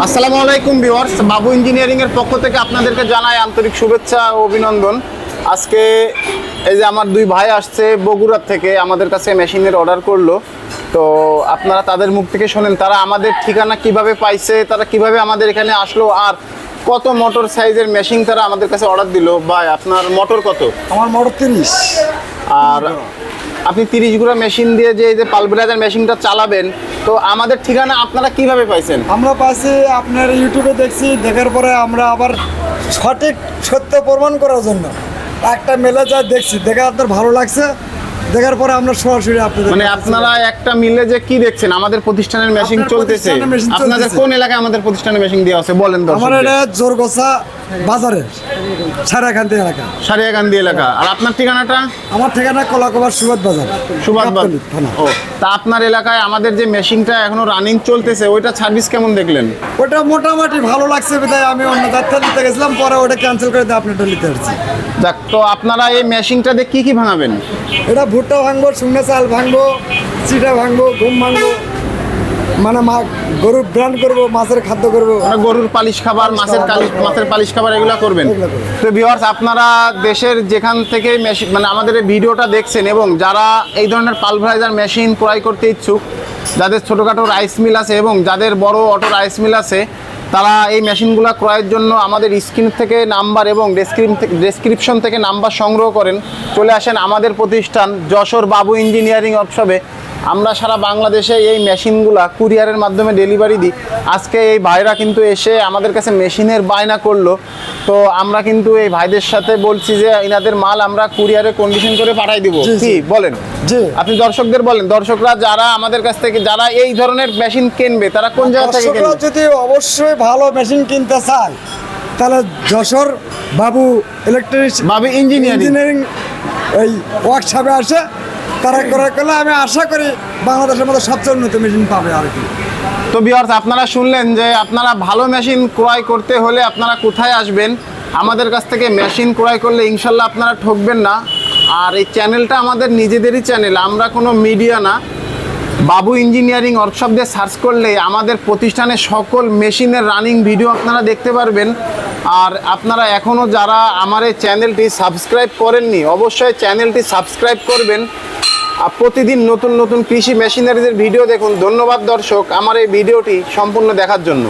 আসসালামু আলাইকুম ভিউয়ার্স, বাবু ইঞ্জিনিয়ারিং এর পক্ষ থেকে আপনাদেরকে জানাই আন্তরিক শুভেচ্ছা ও অভিনন্দন। আজকে এই যে আমার দুই ভাই আসছে বগুড়ার থেকে, আমাদের কাছে মেশিনের অর্ডার করলো। তো আপনারা তাদের মুখ থেকে শোনেন তারা আমাদের ঠিকানা কিভাবে পাইছে, তারা কিভাবে আমাদের এখানে আসলো, আর কত মোটর সাইজের মেশিন তারা আমাদের কাছে অর্ডার দিল। ভাই, আপনার মোটর কত? আমার মোটর 30। আর আপনি 30 গুড়া মেশিন দিয়ে যে এই যে পালবিলাইজার মেশিনটা চালাবেন, তো আমাদের ঠিকানা আপনারা কিভাবে পাইছেন? আমরা পাইছি আপনার ইউটিউবে দেখছি, দেখার পরে আমরা আবার সঠিক সত্য প্রমাণ করার জন্য একটা মেলে যা দেখছি, দেখে আপনার ভালো লাগছে, দেখার পরে আমরা সরাসরি আপনাদের মানে আপনারা একটা মিলে যে কি দেখছেন আমাদের প্রতিষ্ঠানের মেশিন আপনার চলতেছে, প্রতিষ্ঠানের machine আপনাদের চলতেছে। কোন এলাকায় আমাদের প্রতিষ্ঠানের মেশিন দেওয়া আছে বলেন আমার দর্শকদের। এটা জোরগোসা বাজারের সারাখান্তি এলাকা। সারিয়াকান্দি এলাকা। আর আপনার ঠিকানাটা? আমার ঠিকানা কলাকবার সুবাদ বাজার, সুভাষ গাবতলী থানা। ও, তা আপনার এলাকায় আমাদের যে মেশিনটা এখনো রানিং চলতেছে, ওইটা সার্ভিস কেমন দেখলেন? ওটা মোটামুটি ভালো লাগছে বিধায় আমি অন্য যাত্রা নিতে গেছিলাম, পরে ওটা ক্যান্সেল করে দিয়ে আপনারটা নিতে পারছি। যাক, তো আপনারা এই মেশিনটা দিয়ে কি কি ভাঙাবেন? এটা ভুট্টা ভাঙবো, শুকনো চাল ভাঙবো, চিটা ভাঙবো, গম ভাঙবো, মানে গরুর ব্র্যান্ড করবো, মাছের খাদ্য করবো। মানে গরুর পালিশ খাবার, মাছের পালিশ খাবার এগুলো করবেন। এগুলো করবো। তো ভিউয়ার্স, আপনারা দেশের যেখান থেকে মেশিন মানে আমাদের এই ভিডিওটা দেখছেন এবং যারা এই ধরনের পালভারাইজার মেশিন ক্রয় করতে ইচ্ছুক, যাদের ছোটোখাটো রাইস মিল আছে এবং যাদের বড় অটো রাইস মিল আছে, তারা এই মেশিনগুলো ক্রয়ের জন্য আমাদের স্ক্রিন থেকে নাম্বার এবং ডেসক্রিপশন থেকে নাম্বার সংগ্রহ করেন, চলে আসেন আমাদের প্রতিষ্ঠান যশোর বাবু ইঞ্জিনিয়ারিং ওয়ার্কশপে। আমরা সারা বাংলাদেশে এই মেশিনগুলা কুরিয়ারের মাধ্যমে ডেলিভারি দিই। আজকে এই ভাইরা কিন্তু এসে আমাদের কাছে মেশিনের বায়না করলো, তো আমরা কিন্তু এই ভাইদের সাথে বলছি যে ইনাদের মাল আমরা কুরিয়ারে কন্ডিশন করে পাঠাই দিব। জি, কি জি। বলেন? জি। আপনি দর্শকদের বলেন, দর্শকরা যারা আমাদের কাছ থেকে যারা এই ধরনের মেশিন কিনবে তারা কোন জায়গা থেকে দর্শকরা কিনবে? যদি অবশ্যই ভালো মেশিন কিনতে চায়, তাহলে যশোর বাবু বাবু ইঞ্জিনিয়ারিং ইঞ্জিনিয়ারিং এই ওয়ার্কশপে আসে, তারা ক্রয় করলে আমি আশা করি বাংলাদেশের মধ্যে সবচেয়ে উন্নত মেশিন পাবে আর কি। তো ভিউয়ার্স, আপনারা শুনলেন যে আপনারা ভালো মেশিন ক্রয় করতে হলে আপনারা কোথায় আসবেন। আমাদের কাছ থেকে মেশিন ক্রয় করলে ইনশাল্লাহ আপনারা ঠকবেন না। আর এই চ্যানেলটা আমাদের নিজেদেরই চ্যানেল, আমরা কোনো মিডিয়া না। বাবু ইঞ্জিনিয়ারিং ওয়ার্কশপ দিয়ে সার্চ করলে আমাদের প্রতিষ্ঠানের সকল মেশিনের রানিং ভিডিও আপনারা দেখতে পারবেন। আর আপনারা এখনও যারা আমার এই চ্যানেলটি সাবস্ক্রাইব করেননি, অবশ্যই চ্যানেলটি সাবস্ক্রাইব করবেন। আর প্রতিদিন নতুন নতুন কৃষি মেশিনারিজের ভিডিও দেখুন। ধন্যবাদ দর্শক আমার এই ভিডিওটি সম্পূর্ণ দেখার জন্য।